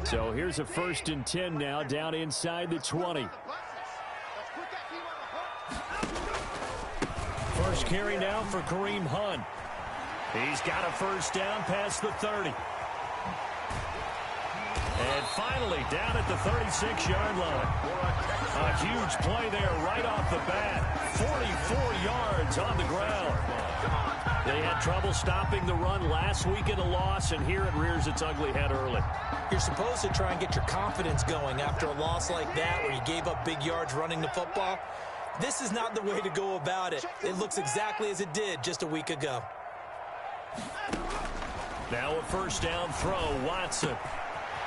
So here's a 1st and 10 now down inside the 20. First carry now for Kareem Hunt. He's got a 1st down past the 30. And finally down at the 36-yard line. A huge play there right off the bat. 44 yards on the ground. They had trouble stopping the run last week in a loss, and here it rears its ugly head early. You're supposed to try and get your confidence going after a loss like that where you gave up big yards running the football. This is not the way to go about it. It looks exactly as it did just a week ago. Now a 1st down throw, Watson.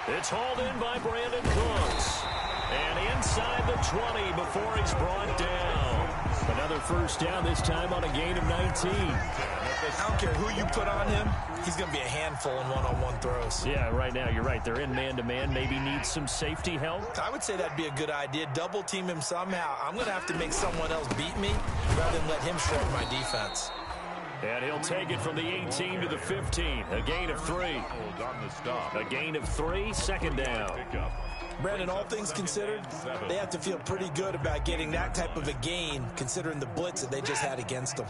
It's hauled in by Brandon Cooks. And inside the 20 before he's brought down. Another 1st down, this time on a gain of 19. I don't care who you put on him. He's going to be a handful in one-on-one throws. Yeah, right now you're right. They're in man-to-man. Maybe needs some safety help. I would say that'd be a good idea. Double team him somehow. I'm going to have to make someone else beat me rather than let him shred my defense. And he'll take it from the 18 to the 15. A gain of 3. A gain of 3, 2nd down. Brandon, all things considered, they have to feel pretty good about getting that type of a gain considering the blitz that they just had against them.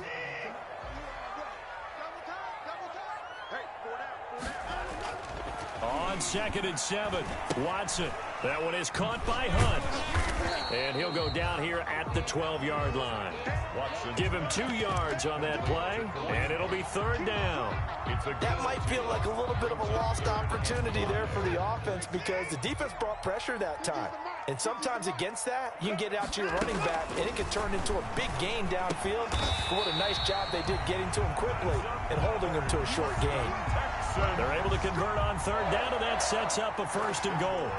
On 2nd and 7, Watson. That one is caught by Hunt. And he'll go down here at the 12-yard line. Give him 2 yards on that play, and it'll be 3rd down. That might feel like a little bit of a lost opportunity there for the offense because the defense brought pressure that time. And sometimes against that, you can get out to your running back, and it can turn into a big gain downfield. But what a nice job they did getting to him quickly and holding him to a short gain. They're able to convert on 3rd down, and that sets up a 1st and goal.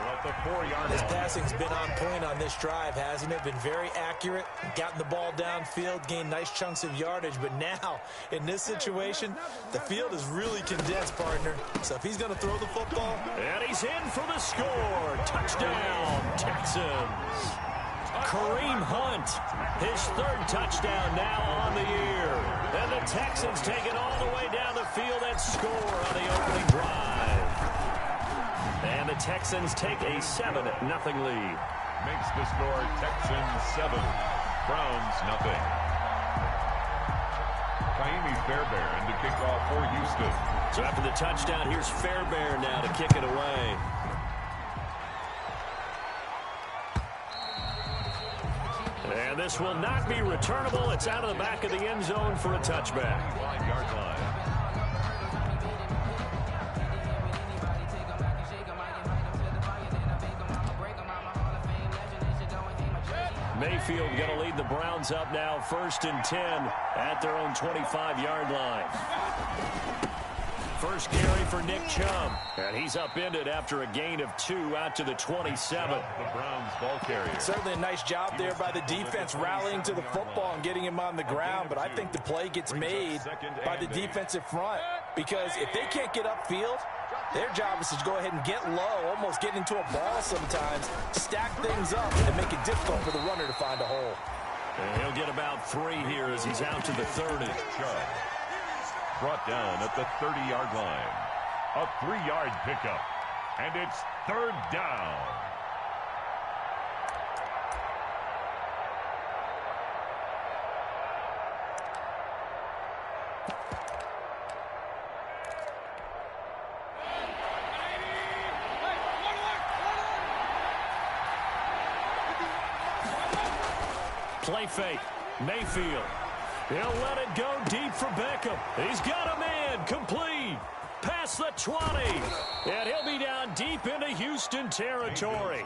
This passing's been on point on this drive, hasn't it? Been very accurate, gotten the ball downfield, gained nice chunks of yardage. But now, in this situation, the field is really condensed, partner. So if he's going to throw the football. And he's in for the score. Touchdown, Texans. Kareem Hunt, his 3rd touchdown now on the year. And the Texans take it all the way down the field and score on the opening drive. And the Texans take a 7-0 lead. Makes the score Texans 7, Browns nothing. Kaimi Fairbairn to kick off for Houston. So after the touchdown, here's Fairbairn now to kick it away. And this will not be returnable. It's out of the back of the end zone for a touchback. 5-yard line. Mayfield going to lead the Browns up now, 1st and 10 at their own 25-yard line. First carry for Nick Chubb, and he's upended after a gain of 2 out to the 27. The Browns ball carrier. Certainly a nice job there by the defense rallying to the football and getting him on the ground, but I think the play gets made by the defensive front because if they can't get upfield, their job is to go ahead and get low, almost get into a ball sometimes, stack things up, and make it difficult for the runner to find a hole. And he'll get about 3 here as he's out to the 30. Chubb brought down at the 30-yard line. A 3-yard pickup, and it's 3rd down. Play fake. Mayfield. He'll let it go deep for Beckham. He's got a man. Complete. Past the 20. And he'll be down deep into Houston territory.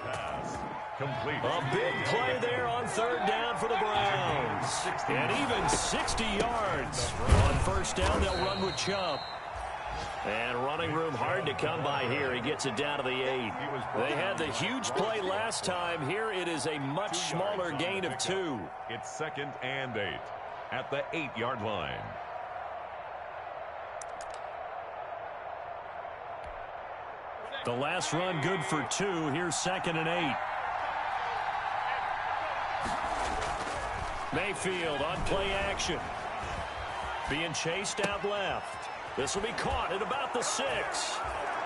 Complete. A big play there on 3rd down for the Browns. And even 60 yards. On 1st down, they'll run with Chubb. And running room hard to come by here. He gets it down to the 8. They had the huge play last time. Here it is a much smaller gain of 2. It's 2nd and 8 at the 8-yard line. The last run good for 2. Here's 2nd and 8. Mayfield on play action. Being chased out left. This will be caught at about the 6.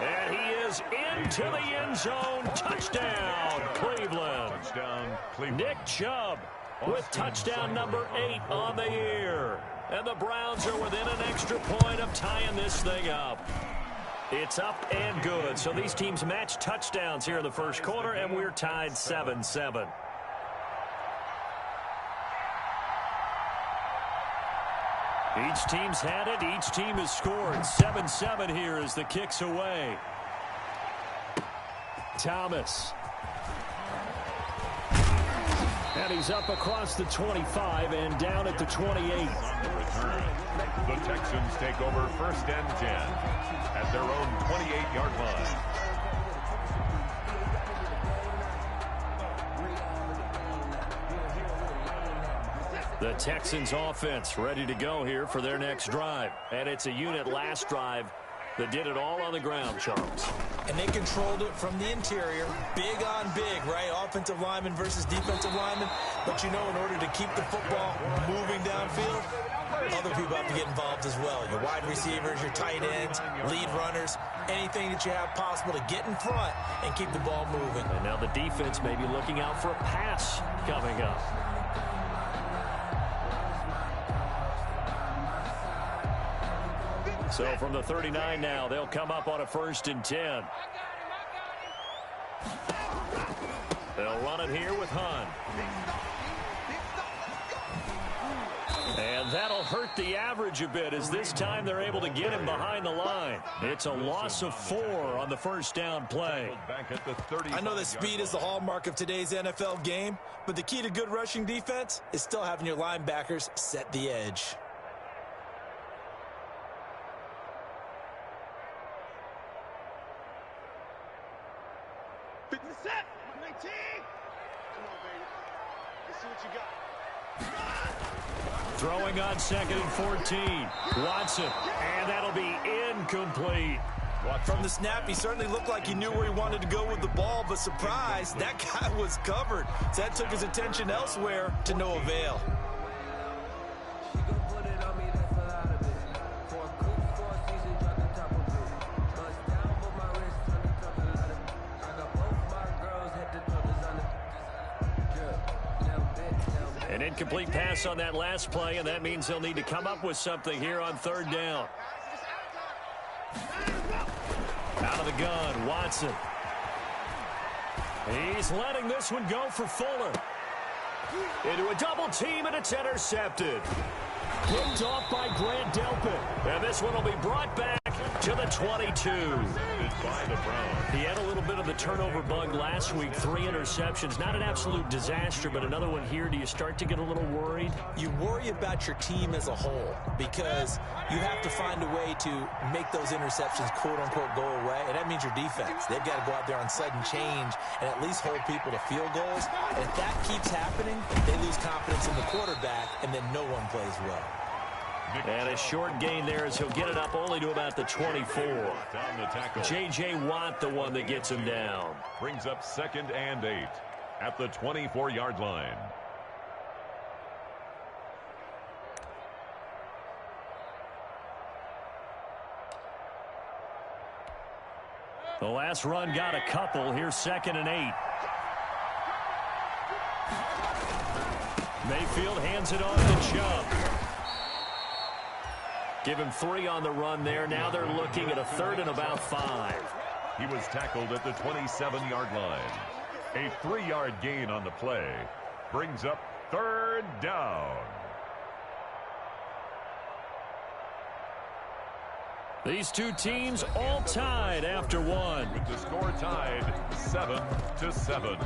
And he is into the end zone. Touchdown, Cleveland. Touchdown, Cleveland. Nick Chubb with touchdown number 8 on the year. And the Browns are within an extra point of tying this thing up. It's up and good. So these teams match touchdowns here in the first quarter, and we're tied 7-7. Each team's had it. Each team has scored. 7-7 here as the kick's away. Thomas. And he's up across the 25 and down at the 28. On the return, the Texans take over 1st and 10 at their own 28-yard line. The Texans offense ready to go here for their next drive. And it's a unit last drive that did it all on the ground, Charles. And they controlled it from the interior. Big on big, right? Offensive lineman versus defensive lineman. But you know, in order to keep the football moving downfield, other people have to get involved as well. Your wide receivers, your tight ends, lead runners, anything that you have possible to get in front and keep the ball moving. And now the defense may be looking out for a pass coming up. So from the 39 now, they'll come up on a 1st and 10. They'll run it here with Hunt. And that'll hurt the average a bit as this time they're able to get him behind the line. It's a loss of 4 on the first down play. I know that speed is the hallmark of today's NFL game, but the key to good rushing defense is still having your linebackers set the edge. Set. 19. Come on, baby. Let's see what you got. Throwing on 2nd and 14. Watson. And that'll be incomplete. From the snap, he certainly looked like he knew where he wanted to go with the ball, but surprise, that guy was covered. So that took his attention elsewhere to no avail. An incomplete pass on that last play, and that means they'll need to come up with something here on 3rd down. Out of the gun, Watson. He's letting this one go for Fuller. Into a double team, and it's intercepted. Picked off by Grant Delpit. And this one will be brought back to the 22. By the Browns. He had a little bit of the turnover bug last week. 3 interceptions. Not an absolute disaster, but another one here. Do you start to get a little worried? You worry about your team as a whole because you have to find a way to make those interceptions, quote-unquote, go away, and that means your defense. They've got to go out there on sudden change and at least hold people to field goals. And if that keeps happening, they lose confidence in the quarterback, and then no one plays well. And a short gain there as he'll get it up only to about the 24. Down the tackle. J.J. Watt, the one that gets him down. Brings up 2nd and 8 at the 24-yard line. The last run got a couple. Here's 2nd and 8. Mayfield hands it on to Chubb. Give him 3 on the run there. Now they're looking at a 3rd and about 5. He was tackled at the 27-yard line. A 3-yard gain on the play brings up 3rd down. These two teams all tied after 1. With the score tied 7-7.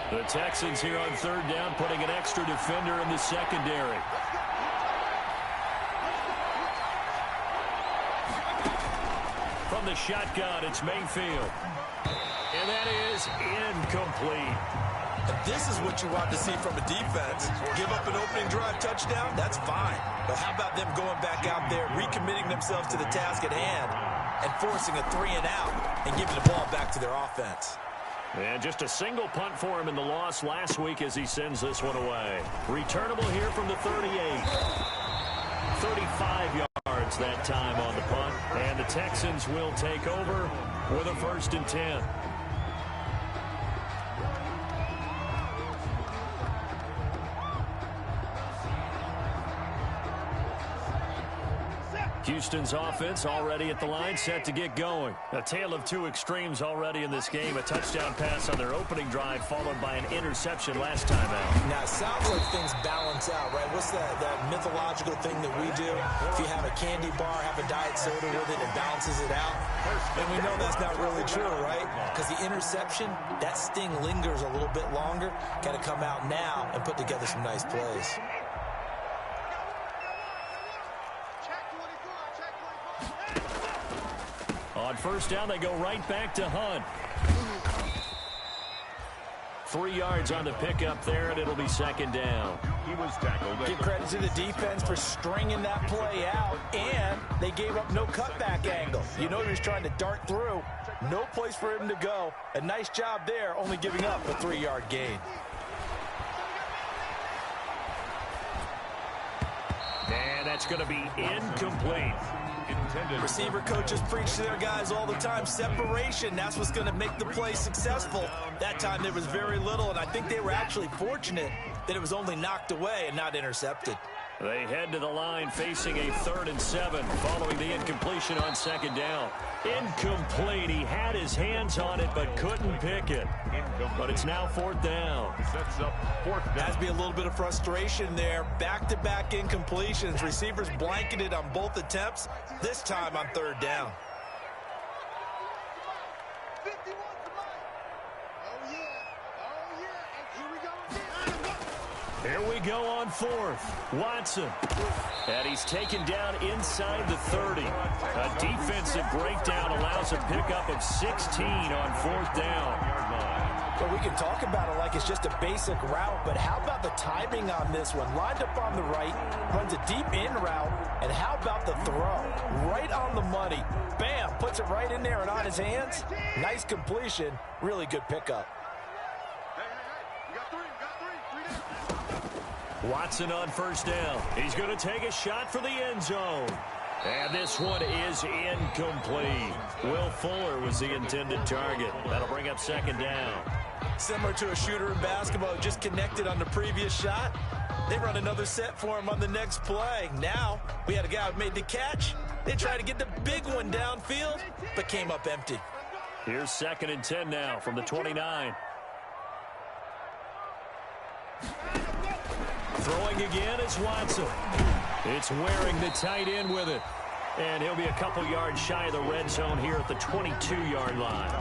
The Texans here on 3rd down, putting an extra defender in the secondary. From the shotgun, it's Mayfield. And that is incomplete. And this is what you want to see from a defense. Give up an opening drive touchdown, that's fine. But how about them going back out there, recommitting themselves to the task at hand, and forcing a 3-and-out and giving the ball back to their offense. And just a single punt for him in the loss last week as he sends this one away. Returnable here from the 38. 35 yards that time on the punt. And the Texans will take over with a 1st and 10. Houston's offense already at the line, set to get going. A tale of two extremes already in this game. A touchdown pass on their opening drive, followed by an interception last time out. Now, it sounds like things balance out, right? What's that mythological thing that we do? If you have a candy bar, have a diet soda with it, it balances it out. And we know that's not really true, right? Because the interception, that sting lingers a little bit longer. Got to come out now and put together some nice plays. On 1st down, they go right back to Hunt. 3 yards on the pickup there, and it'll be 2nd down. He was tackled. Give credit to the defense for stringing that play out, and they gave up no cutback angle. You know he was trying to dart through. No place for him to go. A nice job there, only giving up a 3-yard gain. And that's going to be incomplete. Receiver coaches preach to their guys all the time. Separation, that's what's going to make the play successful. That time there was very little, and I think they were actually fortunate that it was only knocked away and not intercepted. They head to the line facing a 3rd and 7 following the incompletion on 2nd down. Incomplete. He had his hands on it but couldn't pick it. But it's now 4th down. Sets up 4th down. Has to be a little bit of frustration there. Back-to-back incompletions. Receivers blanketed on both attempts. This time on 3rd down. Here we go on 4th. Watson. And he's taken down inside the 30. A defensive breakdown allows a pickup of 16 on 4th down. Well, we can talk about it like it's just a basic route, but how about the timing on this one? Lined up on the right, runs a deep in route, and how about the throw? Right on the money. Bam, puts it right in there and on his hands. Nice completion, really good pickup. Watson on 1st down. He's going to take a shot for the end zone. And this one is incomplete. Will Fuller was the intended target. That'll bring up 2nd down. Similar to a shooter in basketball who just connected on the previous shot. They run another set for him on the next play. Now, we had a guy who made the catch. They tried to get the big one downfield, but came up empty. Here's 2nd and 10 now from the 29. Throwing again is Watson. It's wearing the tight end with it. And he'll be a couple yards shy of the red zone here at the 22-yard line.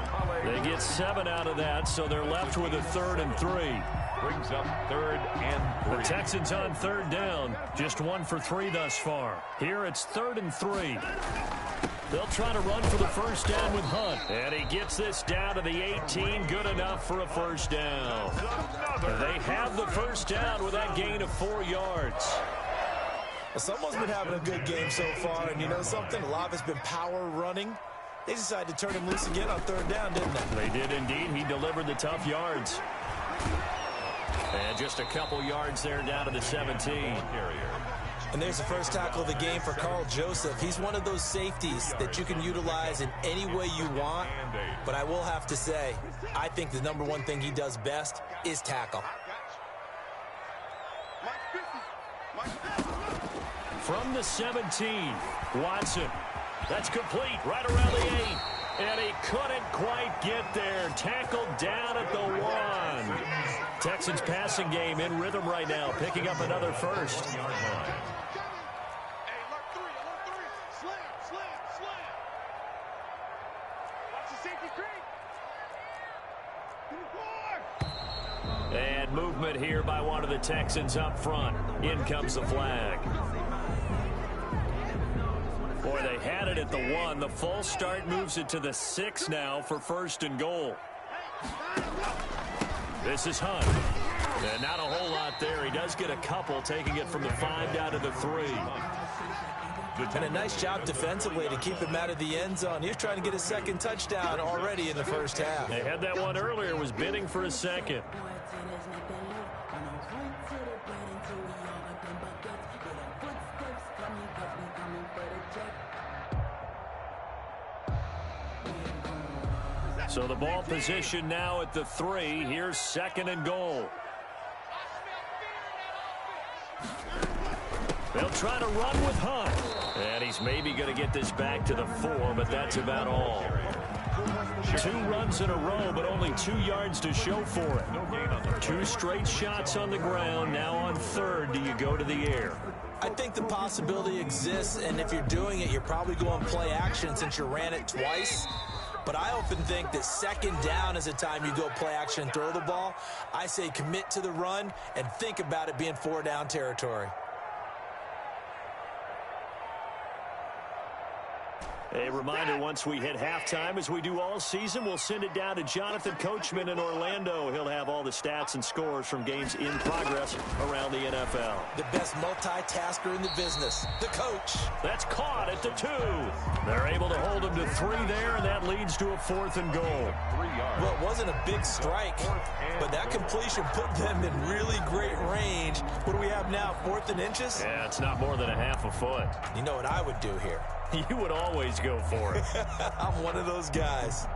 They get 7 out of that, so they're left with a 3rd and 3. Brings up 3rd and 3. The Texans on 3rd down. Just 1 for 3 thus far. Here it's 3rd and 3. They'll try to run for the 1st down with Hunt. And he gets this down to the 18. Good enough for a 1st down. They have the 1st down with that gain of 4 yards. Well, someone's been having a good game so far, and you know something? A lot of it's been power running. They decided to turn him loose again on 3rd down, didn't they? They did indeed. He delivered the tough yards. And just a couple yards there down to the 17. And there's the first tackle of the game for Carl Joseph. He's one of those safeties that you can utilize in any way you want. But I will have to say, I think the number one thing he does best is tackle. From the 17, Watson. That's complete right around the 8. And he couldn't quite get there. Tackled down at the 1. Texans passing game in rhythm right now, picking up another 1st. And movement here by one of the Texans up front. In comes the flag. Boy, they had it at the 1. The false start moves it to the 6 now for 1st and goal. This is Hunt. And not a whole lot there. He does get a couple, taking it from the 5 down to the 3. And a nice job defensively to keep him out of the end zone. He was trying to get his second touchdown already in the first half. They had that one earlier, was bidding for a second. So the ball position now at the 3. Here's 2nd and goal. They'll try to run with Hunt. And he's maybe going to get this back to the 4, but that's about all. 2 runs in a row, but only 2 yards to show for it. 2 straight shots on the ground. Now on 3rd, do you go to the air? I think the possibility exists, and if you're doing it, you're probably going play action since you ran it twice. But I often think that 2nd down is a time you go play action and throw the ball. I say commit to the run and think about it being 4 down territory. A reminder, once we hit halftime, as we do all season, we'll send it down to Jonathan Coachman in Orlando. He'll have all the stats and scores from games in progress around the NFL. The best multitasker in the business, the coach. That's caught at the 2. They're able to hold him to 3 there, and that leads to a 4th and goal. Well, it wasn't a big strike, but that completion put them in really great range. What do we have now, 4th and inches? Yeah, it's not more than a half a foot. You know what I would do here? You would always go for it. I'm one of those guys.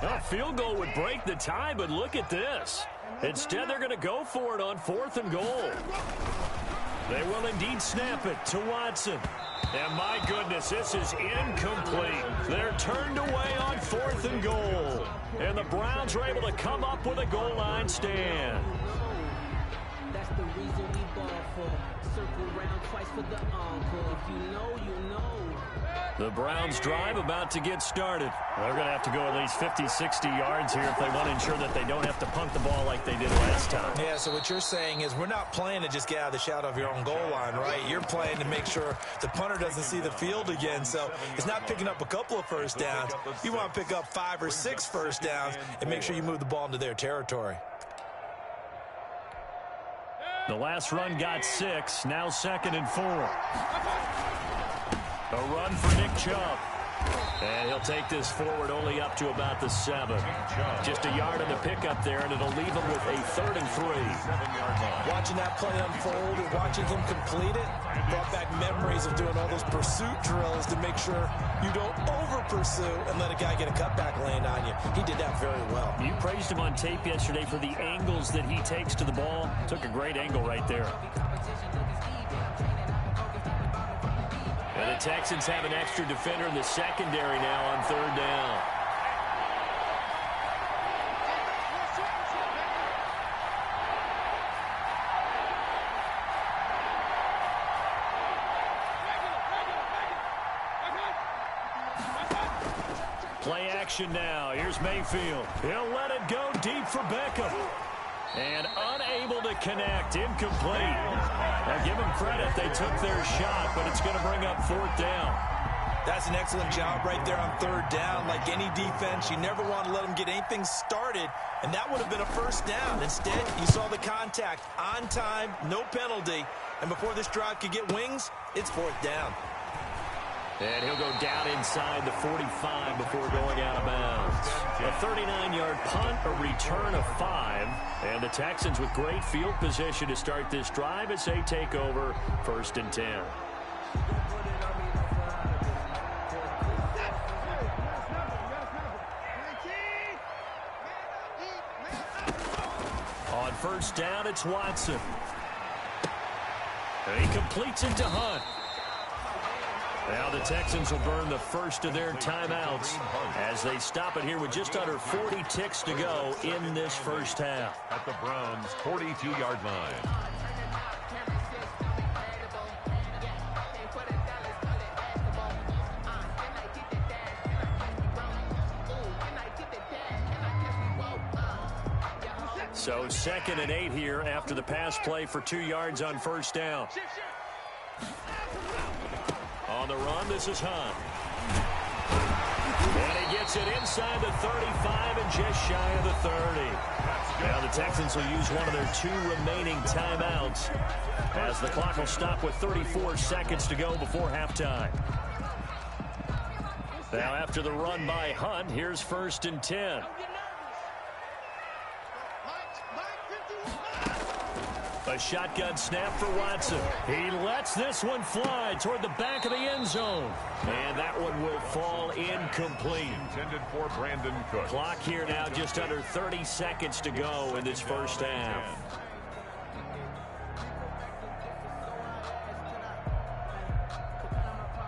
A field goal would break the tie, but look at this. Instead, they're going to go for it on 4th and goal. They will indeed snap it to Watson. And my goodness, this is incomplete. They're turned away on 4th and goal. And the Browns are able to come up with a goal line stand. That's the reason we ball for. Circle round twice for the encore. If you know, you know. The Browns drive about to get started. They're going to have to go at least 50, 60 yards here if they want to ensure that they don't have to punt the ball like they did last time. Yeah, so what you're saying is we're not playing to just get out of the shadow of your own goal line, right? You're playing to make sure the punter doesn't see the field again. So it's not picking up a couple of first downs. You want to pick up 5 or 6 first downs and make sure you move the ball into their territory. The last run got 6, now 2nd and 4. A run for Nick Chubb. And he'll take this forward only up to about the 7. Just a yard on the pickup there, and it'll leave him with a 3rd and 3. Watching that play unfold and watching him complete it brought back memories of doing all those pursuit drills to make sure you don't over-pursue and let a guy get a cutback land on you. He did that very well. You praised him on tape yesterday for the angles that he takes to the ball. Took a great angle right there. And the Texans have an extra defender in the secondary now on 3rd down. Play action now. Here's Mayfield. He'll let it go deep for Beckham. And unable to connect. Incomplete. Now give them credit. They took their shot, but it's going to bring up 4th down. That's an excellent job right there on 3rd down. Like any defense, you never want to let them get anything started, and that would have been a first down. Instead, you saw the contact on time, no penalty, and before this drive could get wings, it's 4th down. And he'll go down inside the 45 before going out of bounds. A 39-yard punt, a return of 5. And the Texans with great field position to start this drive as they take over 1st and 10. On 1st down, it's Watson. And he completes it to Hunt. Now the Texans will burn the first of their timeouts as they stop it here with just under 40 ticks to go in this first half. At the Browns' 42-yard line. So 2nd and 8 here after the pass play for 2 yards on 1st down. On the run, this is Hunt. And he gets it inside the 35 just shy of the 30. Now the Texans will use one of their 2 remaining timeouts as the clock will stop with 34 seconds to go before halftime. Now after the run by Hunt, here's 1st and 10. A shotgun snap for Watson. He lets this one fly toward the back of the end zone. And that one will fall incomplete. Intended for Brandon Cook. Clock here now just under 30 seconds to go in this first half.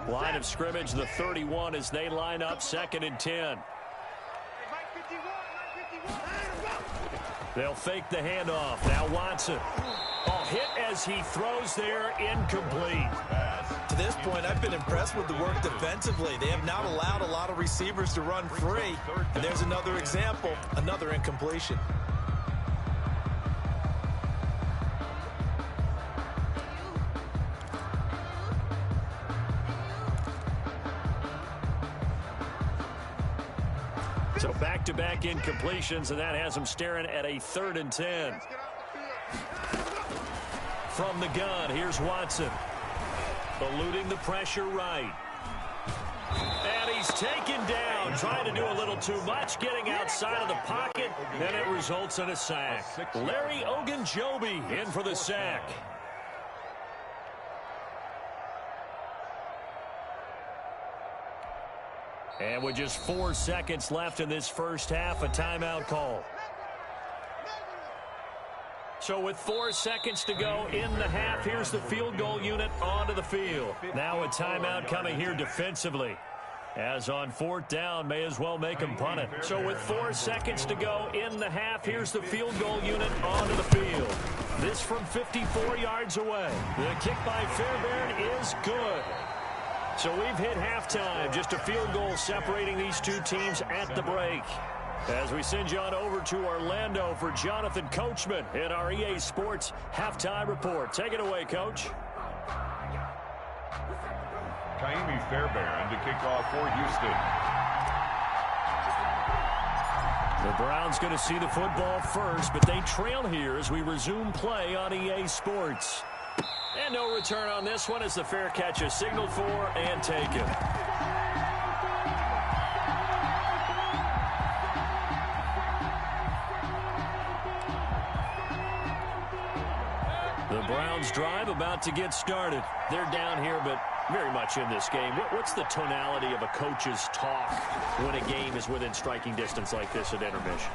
Line of scrimmage, the 31 as they line up 2nd and 10. They'll fake the handoff. Now Watson. Oh, hit as he throws there, incomplete. To this point, I've been impressed with the work defensively. They have not allowed a lot of receivers to run free. And there's another example, another incompletion. So back-to-back incompletions, and that has them staring at a 3rd and 10. From the gun, here's Watson. Eluding the pressure right. And he's taken down, trying to do a little too much, getting outside of the pocket, and it results in a sack. Larry Ogunjobi in for the sack. And with just 4 seconds left in this first half, a timeout call. So with 4 seconds to go in the half, here's the field goal unit onto the field. Now a timeout coming here defensively. As on 4th down, may as well make him punt it. So with 4 seconds to go in the half, here's the field goal unit onto the field. This from 54 yards away. The kick by Fairbairn is good. So we've hit halftime, just a field goal separating these two teams at the break. As we send you on over to Orlando for Jonathan Coachman in our EA Sports Halftime Report. Take it away, Coach. Kaimi Fairbairn to kick off for Houston. The Browns going to see the football first, but they trail here as we resume play on EA Sports. And no return on this one as the fair catch is signaled for and taken. The Browns drive about to get started. They're down here, but very much in this game. What's the tonality of a coach's talk when a game is within striking distance like this at intermission?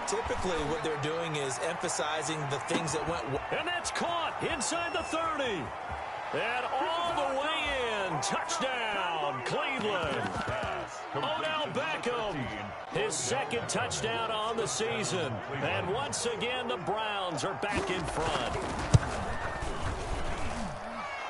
Typically, what they're doing is emphasizing the things that went well. And that's caught inside the 30. And all the way in. Touchdown, Cleveland. Odell Beckham, his 2nd touchdown on the season. And once again, the Browns are back in front.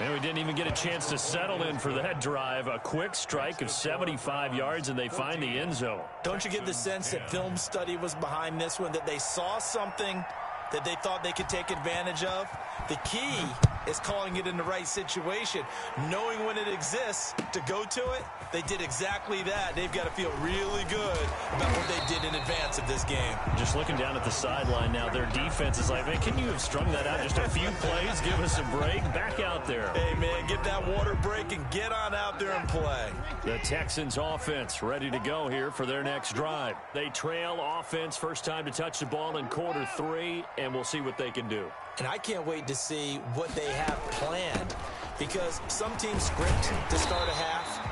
And we didn't even get a chance to settle in for that drive. A quick strike of 75 yards, and they find the end zone. Don't you get the sense that film study was behind this one, that they saw something that they thought they could take advantage of? The key is calling it in the right situation, knowing when it exists to go to it. They did exactly that. They've got to feel really good about what they did in advance of this game. Just looking down at the sideline now, their defense is like, man, can you have strung that out just a few plays? Give us a break. Back out there. Hey, man, get that water break and get on out there and play. The Texans offense ready to go here for their next drive. They trail offense, first time to touch the ball in quarter 3, and we'll see what they can do. And I can't wait to see what they have planned, because some teams script to start a half.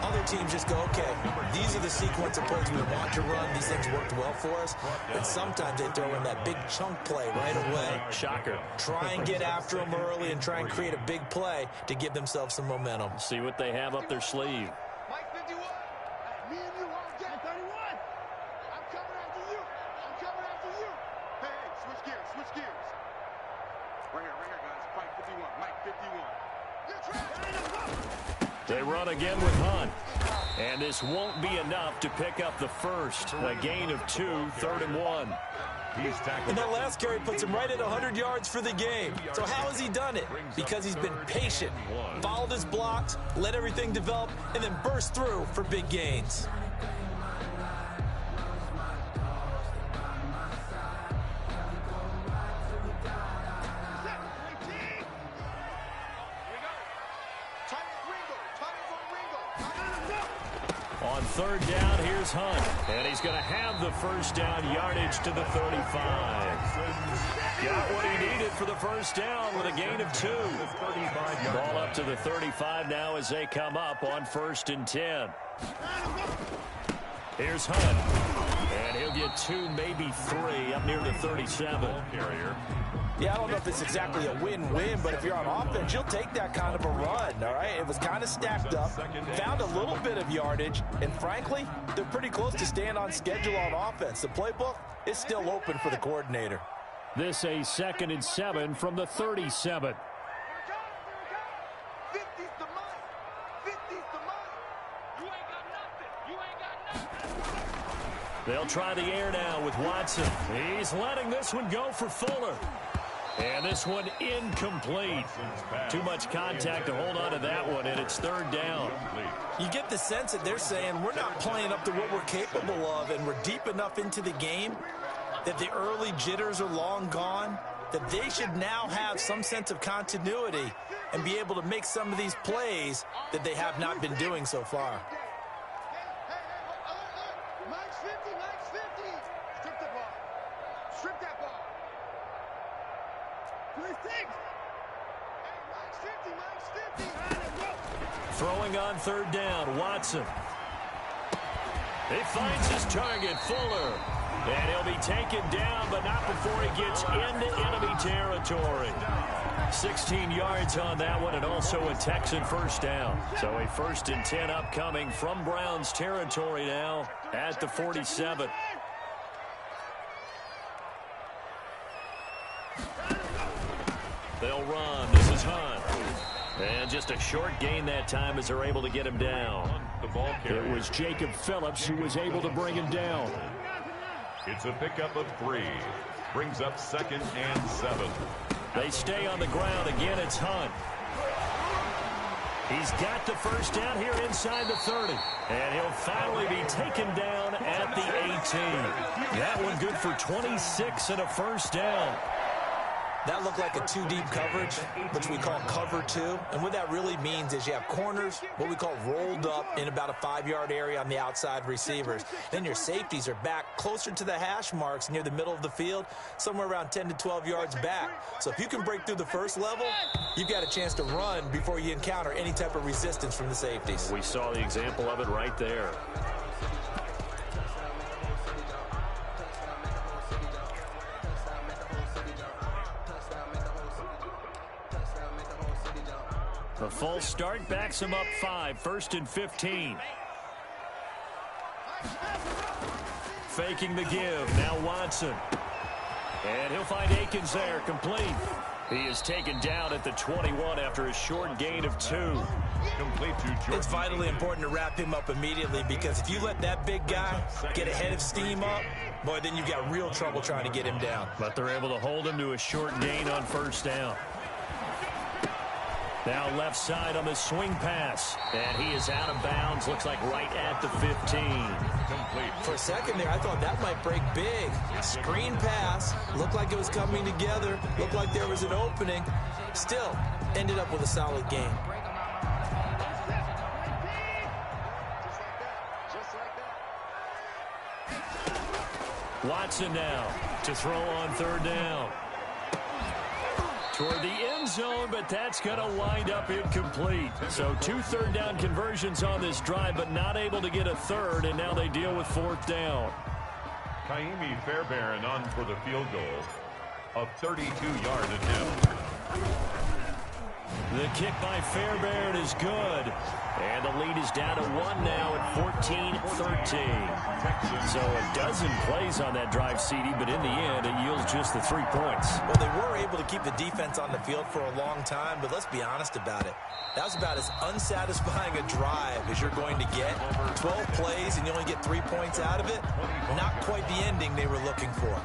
Other teams just go, okay, these are the sequence of plays we want to run. These things worked well for us. And sometimes they throw in that big chunk play right away. Shocker. Try and get after them early and try and create a big play to give themselves some momentum. See what they have up their sleeve. Mike 51. Me and you all day. 31. I'm coming after you. I'm coming after you. Hey, switch gears. Switch gears. Right here, guys. Mike 51. Mike 51. You're trying. They run again with Hunt. And this won't be enough to pick up the first. A gain of 2, 3rd and 1. He's tackled. And that last carry puts him right at 100 yards for the game. So how has he done it? Because he's been patient, followed his blocks, let everything develop, and then burst through for big gains. third down, here's Hunt. And he's going to have the first down yardage to the 35. Got what he needed for the first down with a gain of 2. Ball up to the 35 now as they come up on 1st and 10. Here's Hunt. And he'll get 2, maybe 3 up near the 37. Carrier. Yeah, I don't know if it's exactly a win-win, but if you're on offense, you'll take that kind of a run, all right? It was kind of stacked up, found a little bit of yardage, and frankly, they're pretty close to staying on schedule on offense. The playbook is still open for the coordinator. This a 2nd and 7 from the 37. 50's the money. 50's the money. You ain't got nothing. You ain't got nothing. They'll try the air now with Watson. He's letting this one go for Fuller. And this one incomplete. Too much contact to hold on to that one, and it's 3rd down. You get the sense that they're saying we're not playing up to what we're capable of, and we're deep enough into the game that the early jitters are long gone, that they should now have some sense of continuity and be able to make some of these plays that they have not been doing so far. Mike's 50, Mike's 50. Strip the ball. Strip that ball. 26. Hey, Mike's 50, Mike's 50. Throwing on 3rd down, Watson. He finds his target, Fuller. And he'll be taken down, but not before he gets into enemy territory. 16 yards on that one, and also a Texan first down. So a 1st and 10 upcoming from Browns territory now at the 47. They'll run. This is Hunt. And just a short gain that time as they're able to get him down. It was Jacob Phillips who was able to bring him down. It's a pickup of 3. Brings up 2nd and 7. They stay on the ground. Again, it's Hunt. He's got the first down here inside the 30. And he'll finally be taken down at the 18. That one good for 26 and a first down. That looked like a 2-deep coverage, which we call cover 2. And what that really means is you have corners, what we call rolled up in about a 5-yard area on the outside receivers. Then your safeties are back closer to the hash marks near the middle of the field, somewhere around 10 to 12 yards back. So if you can break through the first level, you've got a chance to run before you encounter any type of resistance from the safeties. We saw the example of it right there. The false start backs him up 5, 1st and 15. Faking the give, now Watson. And he'll find Akins there, complete. He is taken down at the 21 after a short gain of 2. Complete to Jordan. It's vitally important to wrap him up immediately, because if you let that big guy get ahead of steam up, boy, then you've got real trouble trying to get him down. But they're able to hold him to a short gain on 1st down. Now left side on the swing pass. And he is out of bounds. Looks like right at the 15. Complete. For a second there, I thought that might break big. Screen pass. Looked like it was coming together. Looked like there was an opening. Still, ended up with a solid game. Watson now to throw on 3rd down. Toward the end zone, but that's going to wind up incomplete. So 2 3rd down conversions on this drive, but not able to get a 3rd, and now they deal with 4th down. Kaimi Fairbairn on for the field goal. A 32-yard attempt. The kick by Fairbairn is good. And the lead is down to 1 now at 14-13. So a dozen plays on that drive, CD, but in the end, it yields just the 3 points. Well, they were able to keep the defense on the field for a long time, but let's be honest about it. That was about as unsatisfying a drive as you're going to get. 12 plays and you only get 3 points out of it. Not quite the ending they were looking for.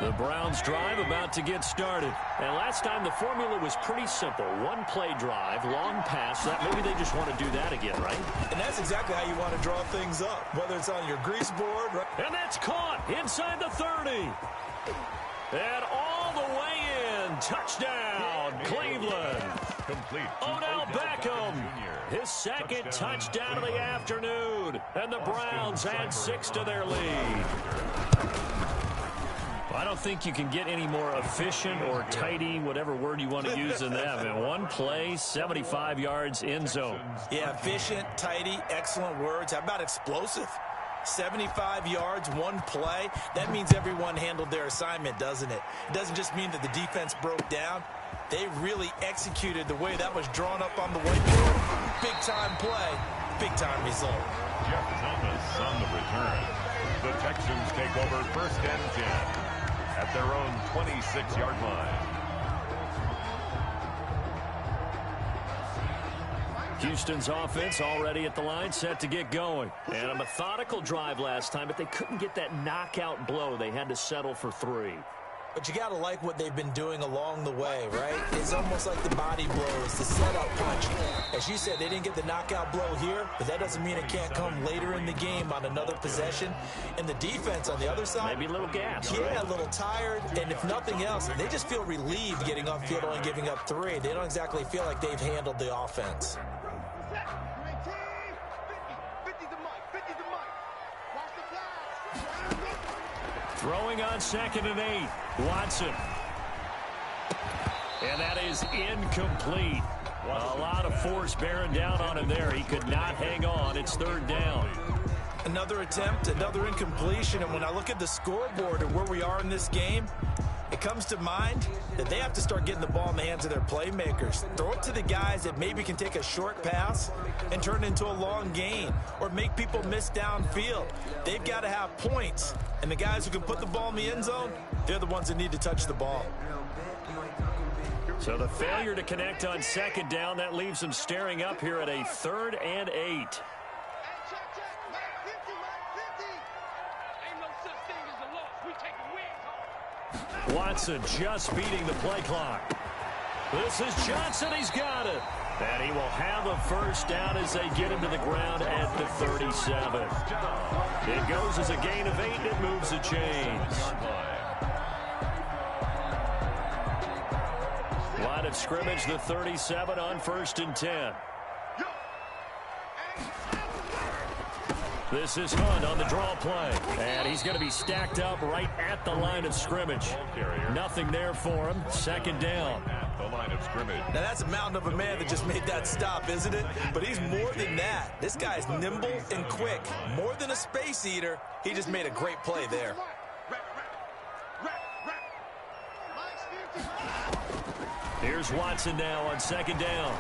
The Browns drive about to get started. And last time the formula was pretty simple. 1 play drive, long pass. That maybe they just want to do that again, right? And that's exactly how you want to draw things up, whether it's on your grease board. And that's caught inside the 30. And all the way in. touchdown, Cleveland. Complete. Odell Beckham, his second touchdown of the afternoon. And the Browns add 6 to their lead. I don't think you can get any more efficient or tidy, whatever word you want to use in that. In one play, 75 yards in zone. Yeah, efficient, tidy, excellent words. How about explosive? 75 yards, one play. That means everyone handled their assignment, doesn't it? It doesn't just mean that the defense broke down. They really executed the way that was drawn up on the whiteboard. Big-time play, big-time result. Jeff Thomas on the return. The Texans take over 1st and 10 at their own 26-yard line. Houston's offense already at the line, set to get going. And a methodical drive last time, but they couldn't get that knockout blow. They had to settle for 3. But you got to like what they've been doing along the way, right? It's almost like the body blows, the setup punch. As you said, they didn't get the knockout blow here, but that doesn't mean it can't come later in the game on another possession. And the defense on the other side, maybe a little gas. Yeah, right? A little tired. And if nothing else, they just feel relieved getting off field only giving up 3. They don't exactly feel like they've handled the offense. Throwing on 2nd and 8. Watson. And that is incomplete. A lot of force bearing down on him there. He could not hang on. It's 3rd down. Another attempt, another incompletion. And when I look at the scoreboard and where we are in this game, it comes to mind that they have to start getting the ball in the hands of their playmakers. Throw it to the guys that maybe can take a short pass and turn it into a long gain or make people miss downfield. They've got to have points. And the guys who can put the ball in the end zone, they're the ones that need to touch the ball. So the failure to connect on 2nd down, that leaves them staring up here at a 3rd and 8. Watson just beating the play clock. This is Johnson. He's got it. And he will have a 1st down as they get him to the ground at the 37. It goes as a gain of 8, and it moves the chains. Line of scrimmage, the 37 on 1st and 10. This is Hunt on the draw play. And he's going to be stacked up right at the line of scrimmage. Nothing there for him. 2nd down. The line of scrimmage. Now that's a mountain of a man that just made that stop, isn't it? But he's more than that. This guy's nimble and quick. More than a space eater. He just made a great play there. Here's Watson now on 2nd down.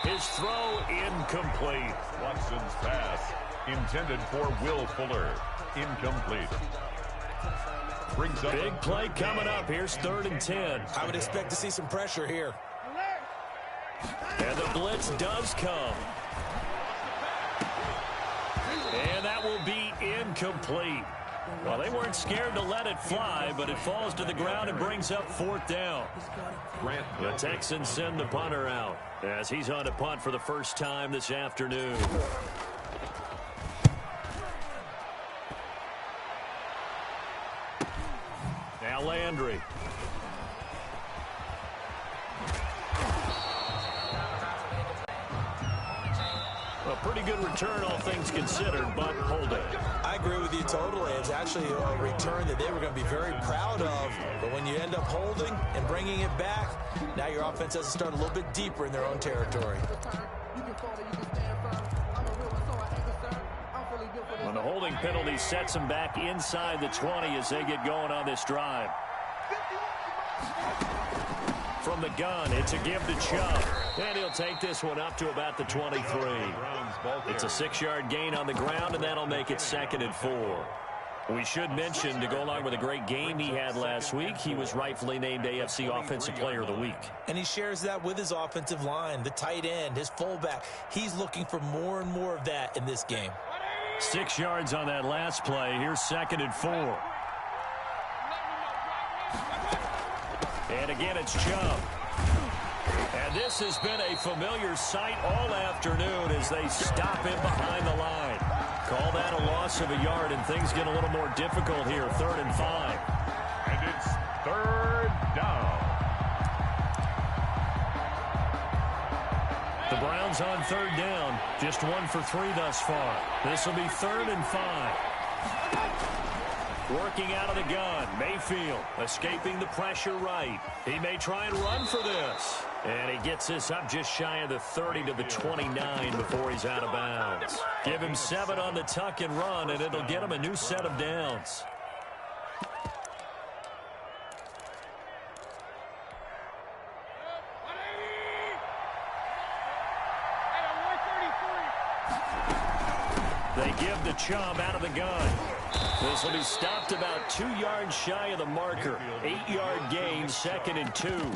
His throw incomplete. Watson's pass intended for Will Fuller. Incomplete. Brings up Big play coming up. Here's 3rd and 10. I would expect to see some pressure here. And the blitz does come. And that will be incomplete. Well, they weren't scared to let it fly, but it falls to the ground and brings up 4th down. The Texans send the punter out as he's on a punt for the first time this afternoon. Now Landry. A pretty good return, all things considered, but hold it. I agree with you totally. It's actually a return that they were going to be very proud of. But when you end up holding and bringing it back, now your offense has to start a little bit deeper in their own territory. When the holding penalty sets them back inside the 20 as they get going on this drive. From the gun, it's a give to Chubb. And he'll take this one up to about the 23. It's a 6-yard gain on the ground, and that'll make it 2nd and 4. We should mention, to go along with a great game he had last week, he was rightfully named AFC Offensive Player of the Week. And he shares that with his offensive line, the tight end, his fullback. He's looking for more and more of that in this game. 6 yards on that last play. Here's 2nd and 4. And again, it's Chubb. And this has been a familiar sight all afternoon as they stop him behind the line. Call that a loss of a yard, and things get a little more difficult here. 3rd and 5. And it's third down. The Browns on third down. Just 1 for 3 thus far. This will be 3rd and 5. Working out of the gun. Mayfield escaping the pressure right. He may try and run for this. And he gets this up just shy of the 30 to the 29 before he's out of bounds. Give him 7 on the tuck and run, and it'll get him a new set of downs. They give the Chubb out of the gun. This will be stopped about 2 yards shy of the marker. 8-yard gain, 2nd and 2.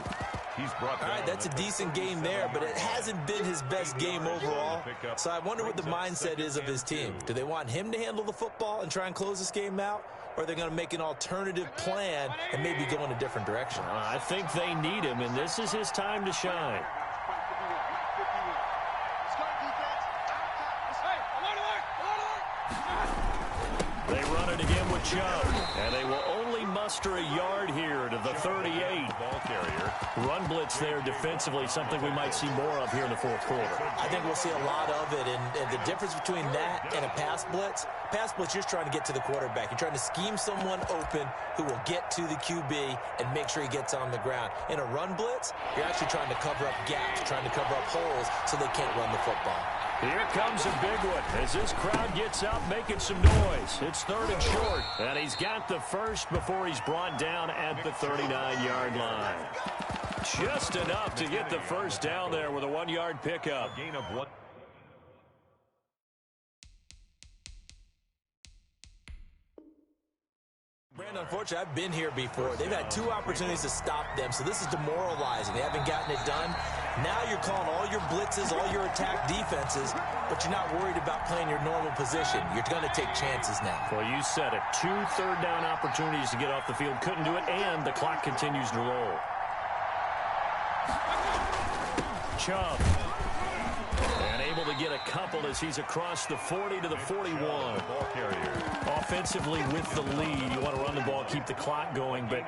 All right, that's a decent game there, but it hasn't been his best game overall. So I wonder what the mindset is of his team. Do they want him to handle the football and try and close this game out? Or are they going to make an alternative plan and maybe go in a different direction? I think they need him, and this is his time to shine. They run it again with Chubb, and they will only muster a yard here to the 38. Ball carrier. Run blitz there defensively, something we might see more of here in the 4th quarter. I think we'll see a lot of it, and the difference between that and a pass blitz, you're trying to get to the quarterback. You're trying to scheme someone open who will get to the QB and make sure he gets on the ground. In a run blitz, you're actually trying to cover up gaps, trying to cover up holes so they can't run the football. Here comes a big one as this crowd gets out making some noise. It's 3rd and short, and he's got the first before he's brought down at the 39-yard line. Just enough to get the first down there with a 1-yard pickup. Gain of 1. Brandon, unfortunately, I've been here before. They've had 2 opportunities to stop them, so this is demoralizing. They haven't gotten it done. Now you're calling all your blitzes, all your attack defenses, but you're not worried about playing your normal position. You're going to take chances now. Well, you said it. 2 third-down opportunities to get off the field. Couldn't do it, and the clock continues to roll. Chubb. And able to get a couple as he's across the 40 to the 41. Ball carrier. Offensively with the lead, you want to run the ball, keep the clock going, but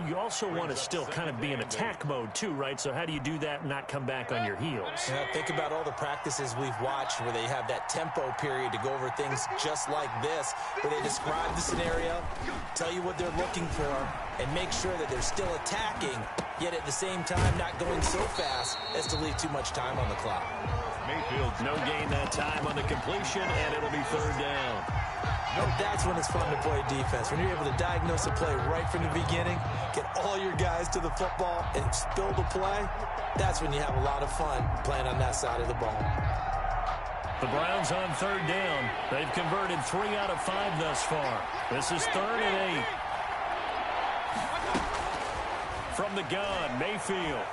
you also want to still kind of be in attack mode too, right? So how do you do that and not come back on your heels? Yeah, think about all the practices we've watched where they have that tempo period to go over things just like this, where they describe the scenario, tell you what they're looking for, and make sure that they're still attacking, yet at the same time not going so fast as to leave too much time on the clock. Mayfield. No gain that time on the completion, and it'll be 3rd down. And that's when it's fun to play defense. When you're able to diagnose a play right from the beginning, get all your guys to the football, and spill the play, that's when you have a lot of fun playing on that side of the ball. The Browns on 3rd down. They've converted 3 out of 5 thus far. This is 3rd and 8. From the gun, Mayfield.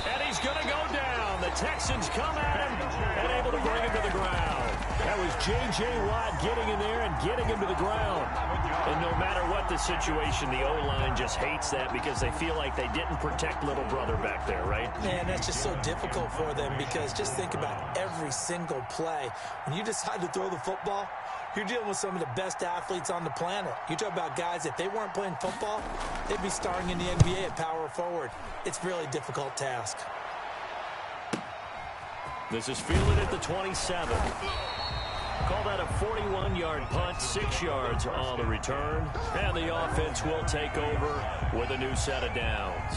And he's going to go down. The Texans come at him and able to bring him to the ground. That was J.J. Watt getting in there and getting him to the ground. And no matter what the situation, the O-line just hates that because they feel like they didn't protect little brother back there, right? Man, that's just so difficult for them because just think about every single play. When you decide to throw the football, you're dealing with some of the best athletes on the planet. You talk about guys, if they weren't playing football, they'd be starring in the NBA at power forward. It's a really difficult task. This is fielded at the 27. Call that a 41-yard punt, 6 yards on the return. And the offense will take over with a new set of downs.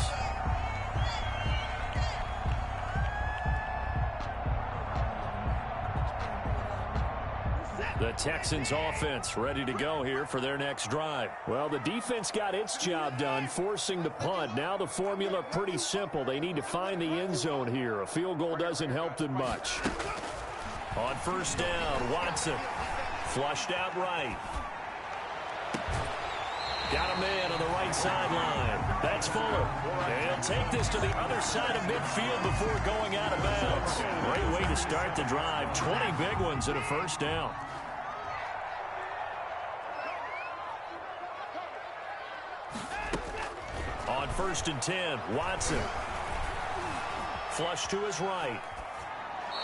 The Texans offense ready to go here for their next drive. Well, the defense got its job done, forcing the punt. Now the formula pretty simple. They need to find the end zone here. A field goal doesn't help them much. On 1st down, Watson flushed out right. Got a man on the right sideline. That's Fuller. And he'll take this to the other side of midfield before going out of bounds. Great way to start the drive. 20 big ones and a 1st down. On 1st and 10, Watson. Flush to his right.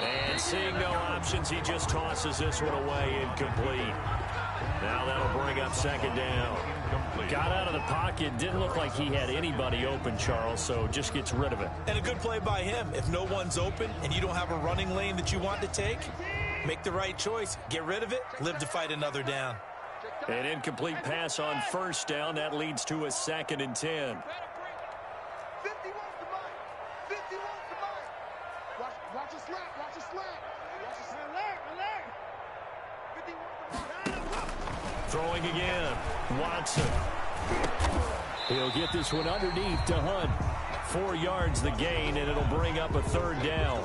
And seeing no options, he just tosses this one away incomplete. Now that'll bring up second down. Got out of the pocket. Didn't look like he had anybody open, Charles, so just gets rid of it. And a good play by him. If no one's open and you don't have a running lane that you want to take, make the right choice. Get rid of it. Live to fight another down. An incomplete pass on first down. That leads to a 2nd and 10. 50 wants the mic. 50 wants the mic. Watch a slant. Watch a slant. Watch a slant. Alert. 50 wants the mic. Throwing again. Watson. He'll get this one underneath to Hunt. 4 yards the gain, and it'll bring up a 3rd down.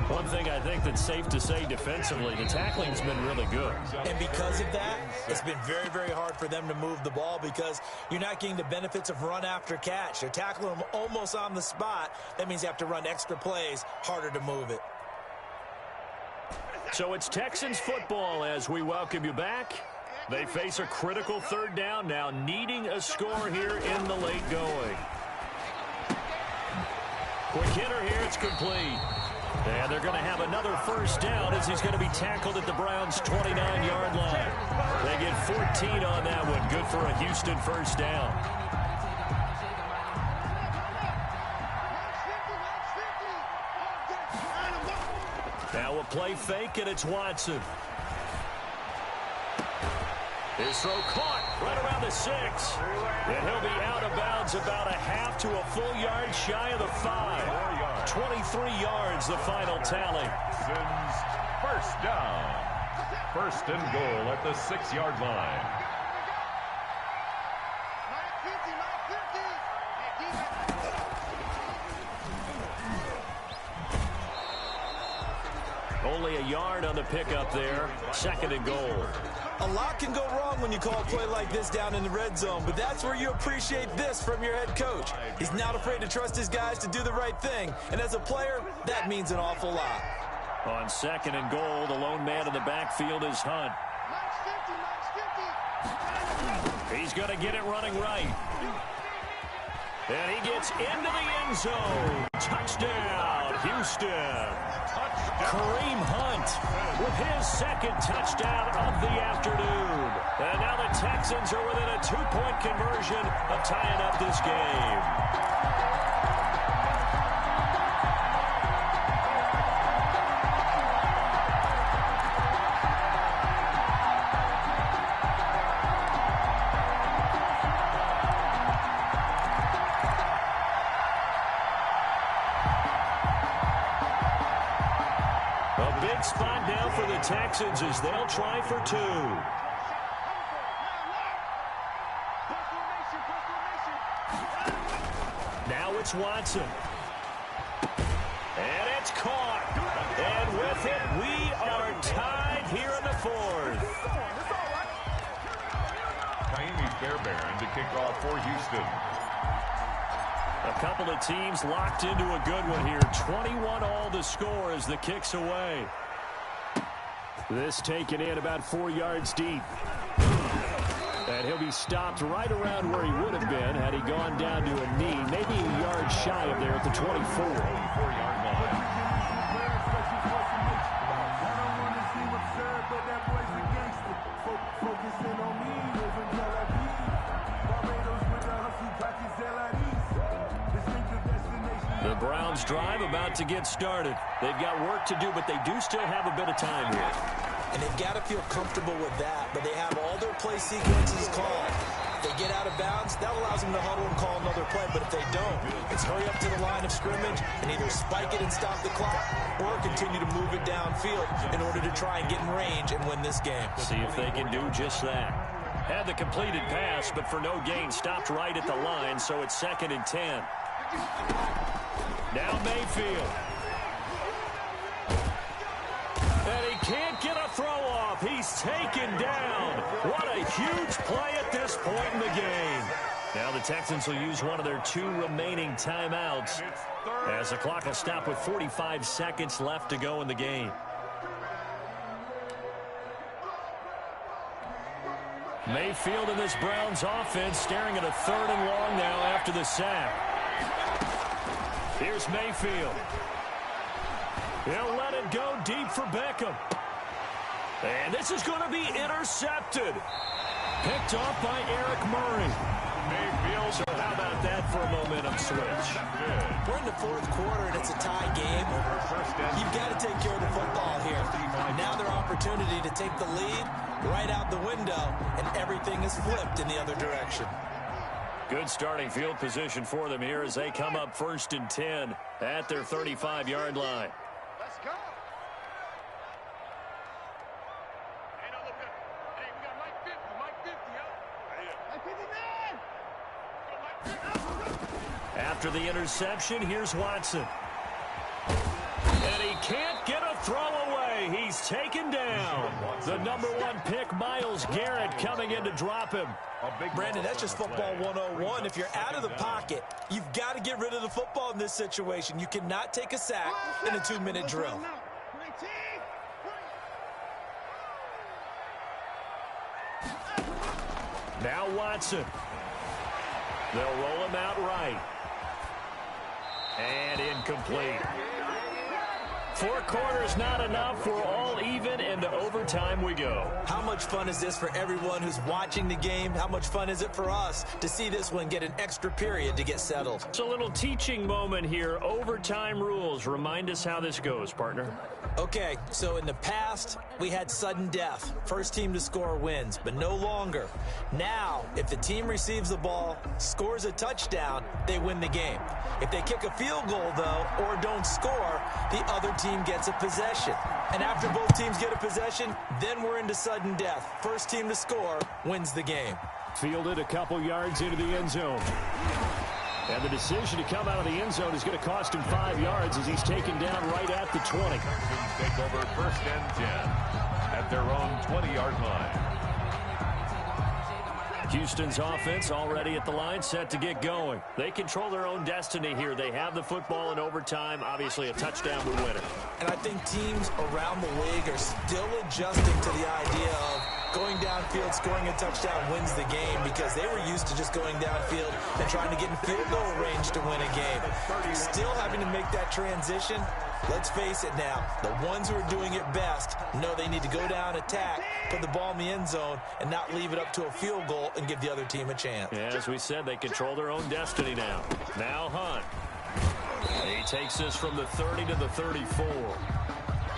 One thing I think that's safe to say defensively, the tackling's been really good. And because of that, it's been very, very hard for them to move the ball because you're not getting the benefits of run after catch. You're tackling them almost on the spot. That means you have to run extra plays, harder to move it. So it's Texans football as we welcome you back. They face a critical 3rd down now, needing a score here in the late going. Quick hitter here, it's complete. And they're going to have another 1st down as he's going to be tackled at the Browns' 29-yard line. They get 14 on that one. Good for a Houston 1st down. Now a play fake, and it's Watson. His throw caught right around the 6. And he'll be out of bounds about a half to a full yard shy of the 5. 23 yards, the final tally. Texans 1st down. 1st and goal at the 6-yard line. Only a yard on the pickup there. 2nd and goal. A lot can go wrong when you call a play like this down in the red zone, but that's where you appreciate this from your head coach. He's not afraid to trust his guys to do the right thing, and as a player, that means an awful lot. On 2nd and goal, the lone man in the backfield is Hunt. He's going to get it running right. And he gets into the end zone. Touchdown, Houston. Kareem Hunt with his 2nd touchdown of the afternoon. And now the Texans are within a 2-point conversion of tying up this game. Spot down for the Texans as they'll try for 2. Now it's Watson. And it's caught. And with it, we are tied here in the 4th. Kaimi Fairbairn to kick off for Houston. A couple of teams locked into a good one here. 21 all to score as the kick's away. This taken in about 4 yards deep. And he'll be stopped right around where he would have been had he gone down to a knee, maybe a yard shy of there at the 24. 24-yard line. The Browns drive about to get started. They've got work to do, but they do still have a bit of time here. And they've got to feel comfortable with that, but they have all their play sequences called. If they get out of bounds, that allows them to huddle and call another play, but if they don't, it's hurry up to the line of scrimmage and either spike it and stop the clock or continue to move it downfield in order to try and get in range and win this game. See if they can do just that. Had the completed pass, but for no gain, stopped right at the line, so it's 2nd and 10. Now Mayfield. And he can't get a throw off. He's taken down. What a huge play at this point in the game. Now the Texans will use one of their 2 remaining timeouts as the clock will stop with 45 seconds left to go in the game. Mayfield in this Browns offense staring at a 3rd and long now after the sack. Here's Mayfield. He'll let it go deep for Beckham. And this is going to be intercepted. Picked off by Eric Murray. So how about that for a momentum switch? We're in the fourth quarter, and it's a tie game. You've got to take care of the football here. Now their opportunity to take the lead right out the window, and everything is flipped in the other direction. Good starting field position for them here as they come up 1st and 10 at their 35-yard line. Let's go. Hey, no, look good. Hey, we got Mike 50, yo. Mike 59. After the interception, here's Watson. And he can't get a throw away. He's taken down. The number 1 pick, Myles Garrett, coming in to drop him. Brandon, that's just football 101. If you're out of the pocket, you've got to get rid of the football in this situation. You cannot take a sack in a 2-minute drill. Now Watson. They'll roll him out right. And incomplete. 4 quarters not enough. We're all even, and to overtime we go. How much fun is this for everyone who's watching the game? How much fun is it for us to see this one get an extra period to get settled? It's a little teaching moment here. Overtime rules. Remind us how this goes, partner. Okay, so in the past, we had sudden death. First team to score wins, but no longer. Now, if the team receives the ball, scores a touchdown, they win the game. If they kick a field goal, though, or don't score, the other team gets a possession. And after both teams get a possession, then we're into sudden death. First team to score wins the game. Fielded a couple yards into the end zone. And the decision to come out of the end zone is going to cost him 5 yards as he's taken down right at the 20. Take over 1st and 10 at their own 20-yard line. Houston's offense already at the line, set to get going. They control their own destiny here. They have the football in overtime. Obviously, a touchdown would win it. And I think teams around the league are still adjusting to the idea of going downfield, scoring a touchdown wins the game, because they were used to just going downfield and trying to get in field goal range to win a game. Still having to make that transition. Let's face it now, the ones who are doing it best know they need to go down, attack, put the ball in the end zone, and not leave it up to a field goal and give the other team a chance. Yeah, as we said, they control their own destiny now. Now Hunt. He takes this from the 30 to the 34.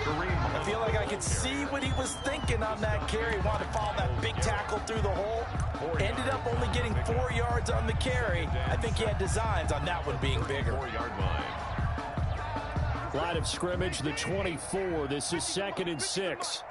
I feel like I could see what he was thinking on that carry. Wanted to follow that big tackle through the hole. Ended up only getting 4 yards on the carry. I think he had designs on that one being bigger. 4-yard line. Line of scrimmage, the 24. This is 2nd and 6.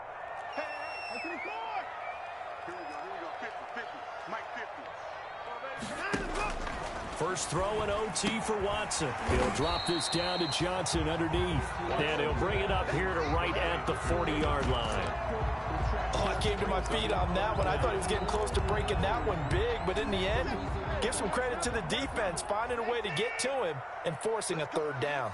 First throw and OT for Watson. He'll drop this down to Johnson underneath. And he'll bring it up here to right at the 40-yard line. Oh, I came to my feet on that one. I thought he was getting close to breaking that one big, but in the end, give some credit to the defense, finding a way to get to him and forcing a 3rd down.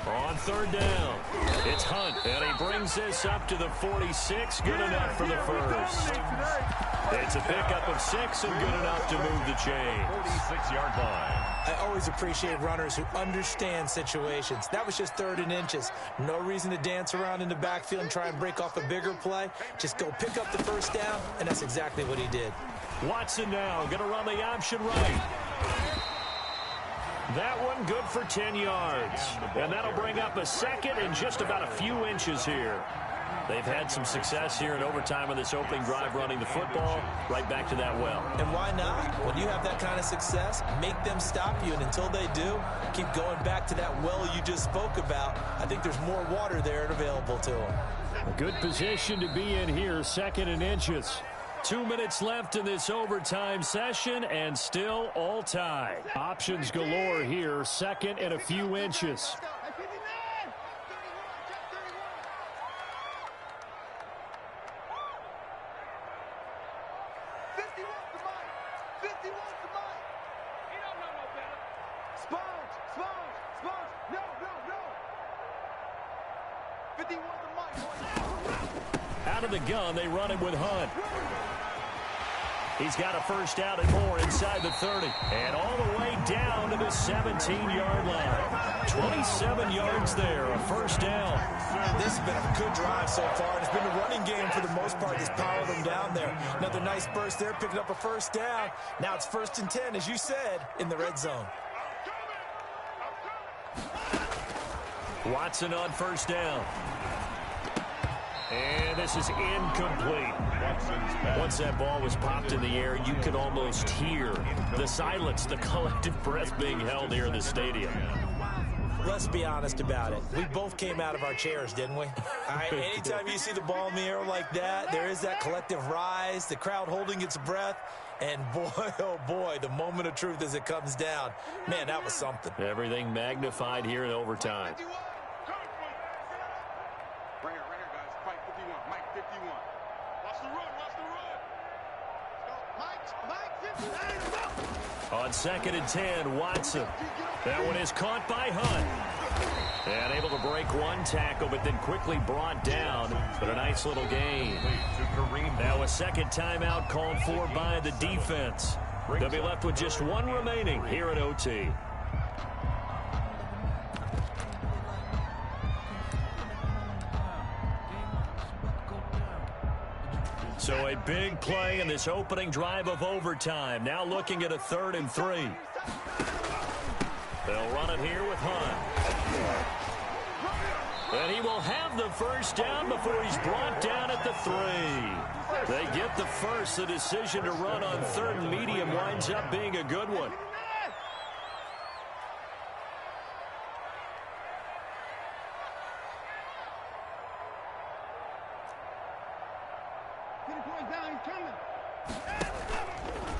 On 3rd down, it's Hunt, and he brings this up to the 46. Good enough for the first. It's a pickup of 6 and good enough to move the chain. 46-yard line. I always appreciate runners who understand situations. That was just 3rd and inches. No reason to dance around in the backfield and try and break off a bigger play. Just go pick up the 1st down, and that's exactly what he did. Watson now going to run the option right. That one good for 10 yards. And that'll bring up a 2nd and just about a few inches here. They've had some success here in overtime on this opening drive running the football right back to that well. And why not? When you have that kind of success, make them stop you. And until they do, keep going back to that well you just spoke about. I think there's more water there and available to them. A good position to be in here, 2nd and inches. 2 minutes left in this overtime session, and still all tied. Options galore here, 2nd and a few inches. Out of the gun, they run it with Hunt. He's got a first down and more inside the 30. And all the way down to the 17-yard line. 27 yards there, a first down. This has been a good drive so far. And it's been a running game for the most part that's powered them down there. Another nice burst there, picking up a first down. Now it's 1st and 10, as you said, in the red zone. Watson on first down. And this is incomplete. Once that ball was popped in the air, you could almost hear the silence, the collective breath being held here in the stadium. Let's be honest about it. We both came out of our chairs, didn't we? All right, anytime you see the ball in the air like that, there is that collective rise, the crowd holding its breath, and boy, oh boy, the moment of truth as it comes down. Man, that was something. Everything magnified here in overtime. Right here, guys. Fight 51. Mike 51. Watch the run. Watch the run. Mike 59. On 2nd and 10, Watson. That one is caught by Hunt. And able to break one tackle, but then quickly brought down. But a nice little gain. Now a second timeout called for by the defense. They'll be left with just one remaining here at OT. So a big play in this opening drive of overtime. Now looking at a 3rd and 3. They'll run it here with Hunt. And he will have the first down before he's brought down at the 3. They get the first. The decision to run on 3rd and medium winds up being a good one.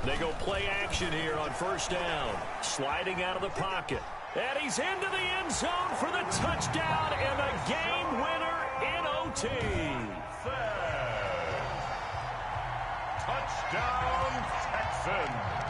They go play action here on first down. Sliding out of the pocket. And he's into the end zone for the touchdown and a game winner in OT. Touchdown, Texans.